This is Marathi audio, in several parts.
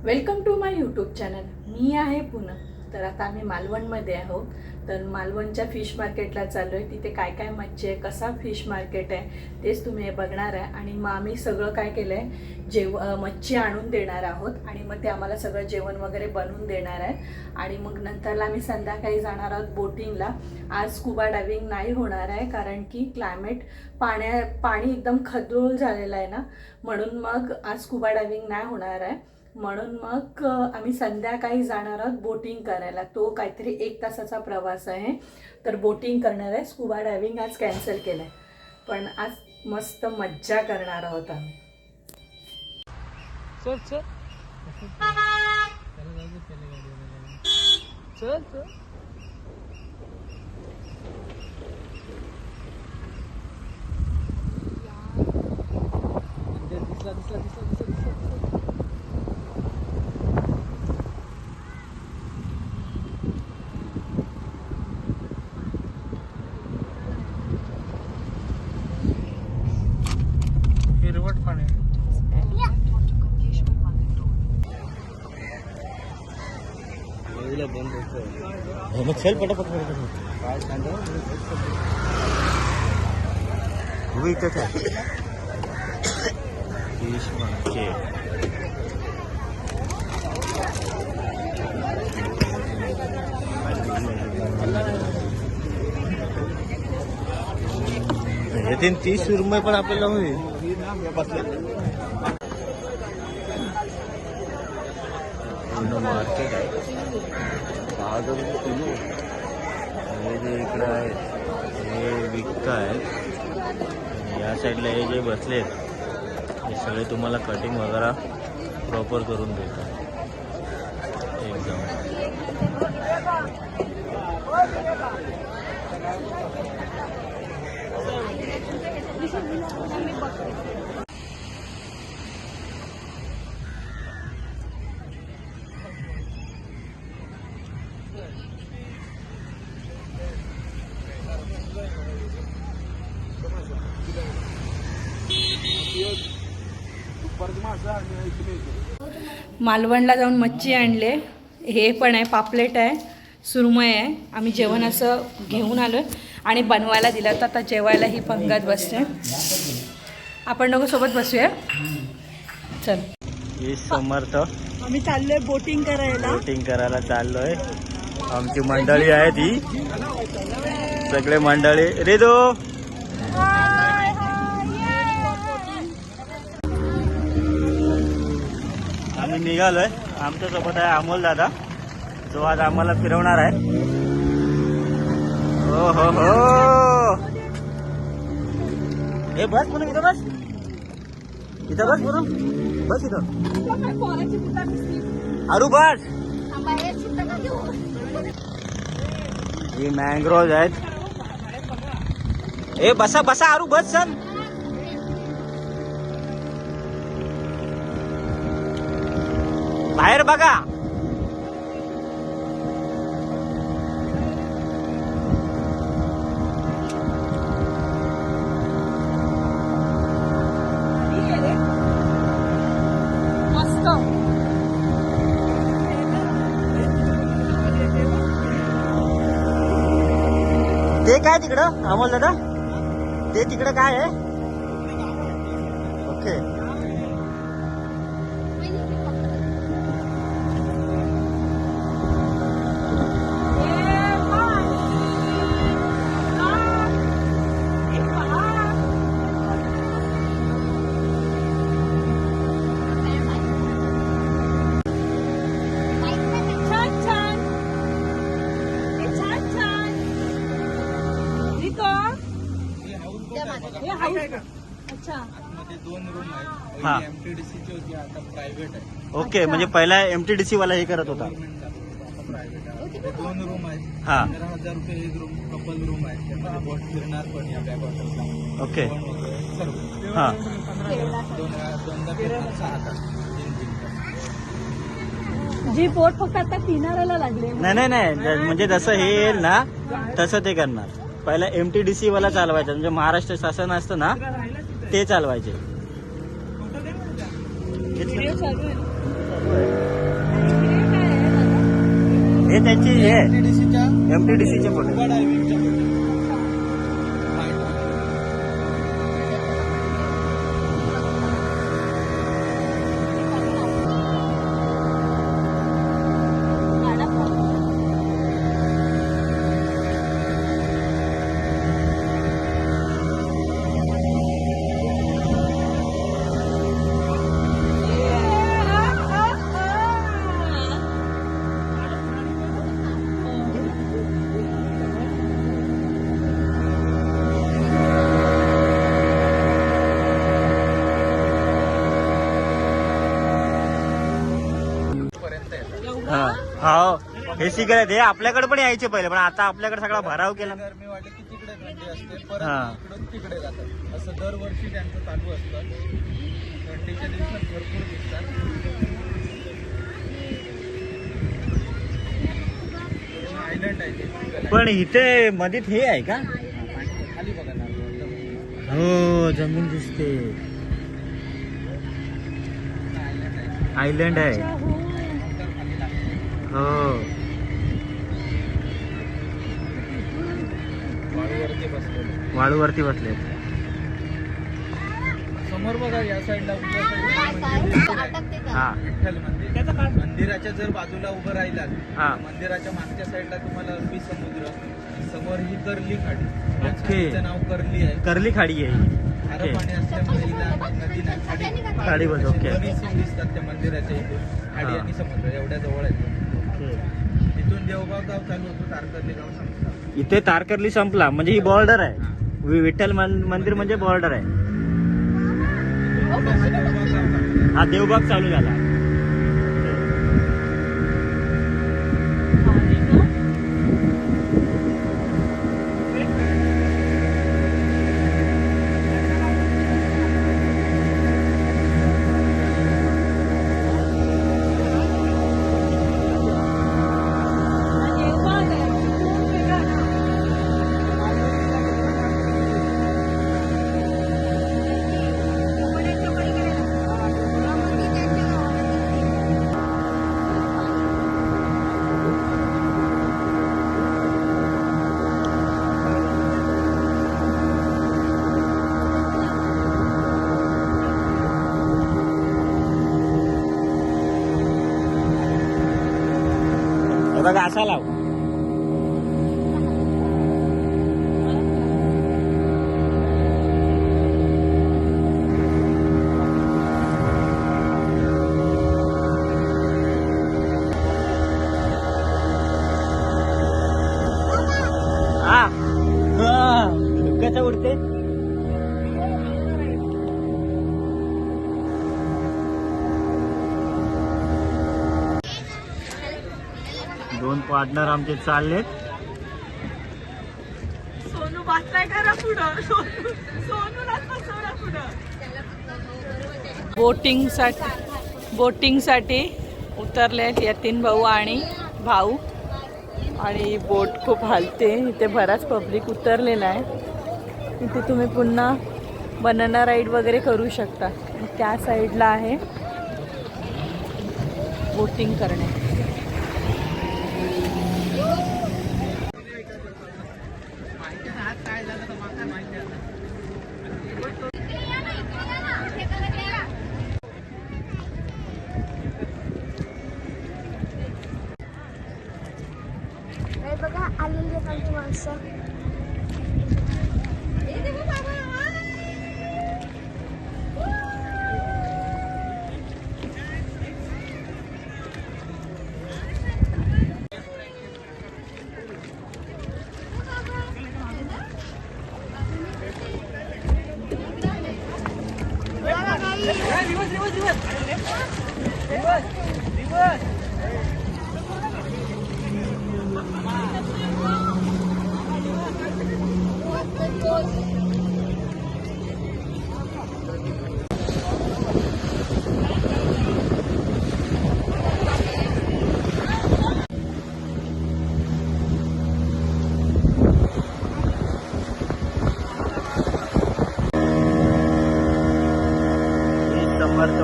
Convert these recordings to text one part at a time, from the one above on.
Welcome to my YouTube channel. मी आहे पूनम. तर आता आम्ही मालवणमध्ये आहोत. तर मालवणच्या फिश मार्केटला चाललो आहे. तिथे काय काय मच्छी आहे, कसा फिश मार्केट आहे तेच तुम्ही बघणार आहे. आणि मग आम्ही सगळं काय केलं आहे, मच्छी आणून देणार आहोत आणि मग ते आम्हाला सगळं जेवण वगैरे बनवून देणार आहे. आणि मग नंतरला आम्ही संध्याकाळी जाणार आहोत बोटिंगला. आज स्कुबा डायव्हिंग नाही होणार आहे कारण की क्लायमेट पाणी एकदम खदोळ झालेलं आहे ना, म्हणून मग आज स्कुबा डायव्हिंग नाही होणार आहे. म्हणून मग आम्ही संध्याकाळी जाणार आहोत बोटिंग करायला. तो काहीतरी 1 तासाचा प्रवास आहे. तर बोटिंग करणार आहे. स्कुबा डायव्हिंग आज कॅन्सल केलं आहे, पण आज मस्त मज्जा करणार आहोत आम्ही. चल चल चल चल दिसला दिसला दिसला दिसला दिसला. हिरवट पाणी बंद होतं. मग चल पटापट काय सांगा इथंच आहे फिश मार्केट. हे 30 रुपये पण आपल्याला होईल. मार्केट आहे 10,000 रुपये किलो. हे जे इकडं आहे हे विकताय. या साईडला हे जे बसलेत हे सगळे तुम्हाला कटिंग वगैरे प्रॉपर करून देतात एकदम. मालवणला जाऊन मच्छी आणले. हे पण आहे, पापलेट आहे, सुरमई आहे. आम्ही जेवण असं घेऊन आलो आणि बनवायला दिलं. तर आता जेवायला ही पंगत बसते. आपण दोघं सोबत बसूया. चल हे समर्थ आम्ही चाललोय बोटिंग करायला चाललोय. आमची मंडळी आहे ती सगळे मंडळी. रे दो आम्ही निघालोय. आमच्या सोबत आहे अमोल दादा, जो आज आम्हाला फिरवणार आहे. हो हो हो. हे बस म्हणून इथं बस, इथं बस म्हणून बस इथं. अरू बस. ही मँग्रोव्ह आहेत. ए बसा बसा अरू बस. चल बाहेर बघा. ते काय तिकडं अमोल दादा, ते तिकडं काय आहे? ओके. हा एमटीडीसीची होती, आता प्रायव्हेट आहे. ओके. म्हणजे पहिला एमटीडीसी वाला हे करत होता. 2 रूम आहेत. हा 15,000 रुपये एक रूम, कपल रूम आहे. त्यामध्ये बोट फिरणार पण या बॅक वॉटरला. ओके. सर्व हा 2दा फिरणार 6 तास. जी बोट फक्त आता किनाऱ्याला लागले. नाही नाही नाही, म्हणजे जसं हे येईल ना तसं ते करणार. पहिला एमटीडीसी वाला चालवायचा, म्हणजे महाराष्ट्र शासन असतं ना ते चालवायचे. व्हिडिओ चालू आहे. त्यांची हे MTDC MTDC चे बोट स्कुबा डायव्हिंगच्या बोटी. पर्यंत येतात. हो हे शिकायला हे आपल्याकडे पण यायचे पहिले, पण आता आपल्याकडे सगळा भराव केला. गरमी वाटली की तिकडे थंडी असते, परत हा. इकडून तिकडे जातात. असं दरवर्षी त्यांचं चालू असतं. थंडीच्या दिवसात भरपूर दिसतात. आयलंड आहे ते. पण इथे मध्येच हे आहे का? खाली बघा ना एकदम हो जमीन दिसते, आयलंड आहे. आयलंड आहे. नंतर खाली लागते. हो वाळूवरती बसलेले. वाळूवरती बसले. समोर बघा या साईडला उजव्या साईडला हा विठ्ठल मंदिर. मंदिराच्या जर बाजूला उभं राहिलात, हा. मंदिराच्या मागच्या साईडला तुम्हाला अरबी समुद्र, समोर ही कर्ली खाडी. ओके. तिचं नाव कर्ली आहे. कर्ली खाडी आहे. खारं पाणी असल्यामुळे हिला नदी नाही, खाडी खाडी बोलतो, असे ओके. दोन्ही सीन दिसतात त्या मंदिराच्या इथे. खाडी हा. आणि समुद्र एवढ्या जवळ आहेत. ओके. इथून देवगाव गाव चालू होतो, तारकर्ली गाव संपतं. इथे तारकर्ली संपला म्हणजे ही बॉर्डर आहे. विठ्ठल मंदिर म्हणजे बॉर्डर आहे. पुढे हा देवगाव गाव लागतं. हा देवबाग चालू झाला. हे बघा असा लाव. हा कसं उडते. दोन पार्टनर आमचे चाललेत. सोनू बसलाय करा पुढं. सोनूलाच बसवला पुढं. बोटिंगसाठी उतरले आहेत यतीन भाऊ आणि भाऊ. आणि बोट खूप हलते. इथे बराच पब्लिक उतरलेला आहे. इथे तुम्ही पुन्हा बनाना राईड वगैरे करू शकता. त्या साईडला आहे बोटिंग करणे. काय झालं तर मला माहिती आहे. बघा आलेली आहेत आमची माणसं.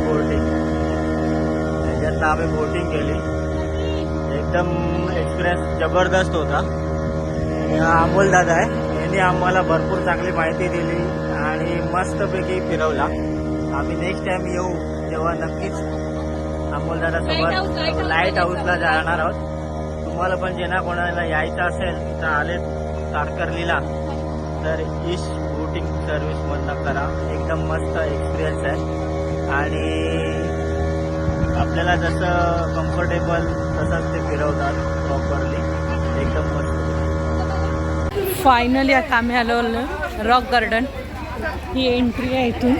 बोटिंग त्याच्यात आम्ही बोटिंग केली. एकदम एक्सपिरियन्स जबरदस्त होता. अमोल दादा आहे, यांनी आम्हाला भरपूर चांगली माहिती दिली आणि मस्तपैकी फिरवला. आम्ही नेक्स्ट टाइम येऊ तेव्हा नक्कीच अमोल दादा सोबत लाईट हाऊसला जाणार आहोत. तुम्हाला पण ज्यांना कोणाला यायचं असेल तर आले तारकर्लीला तर ईस्ट बोटिंग सर्व्हिसमधनं करा. एकदम मस्त एक्सपिरियन्स आहे आणि आपल्याला जसं कम्फर्टेबल तसंच ते फिरवतात प्रॉपरली. एकदम मस्त. फायनली आता आम्ही आलो रॉक गार्डन. ही एंट्री आहे इथून.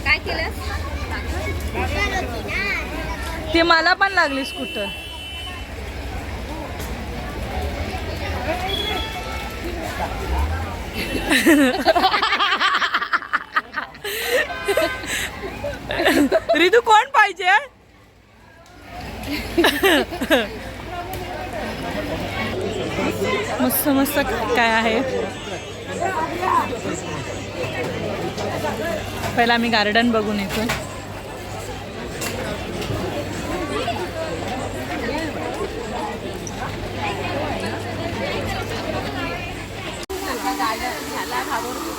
काय केलं ते मला पण लागली स्कूटर. रितू कोण पाहिजे? मस्त मस्त काय आहे. पहिला आम्ही गार्डन बघून येतो.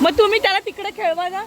मग तुम्ही त्याला तिकडे खेळवा ना.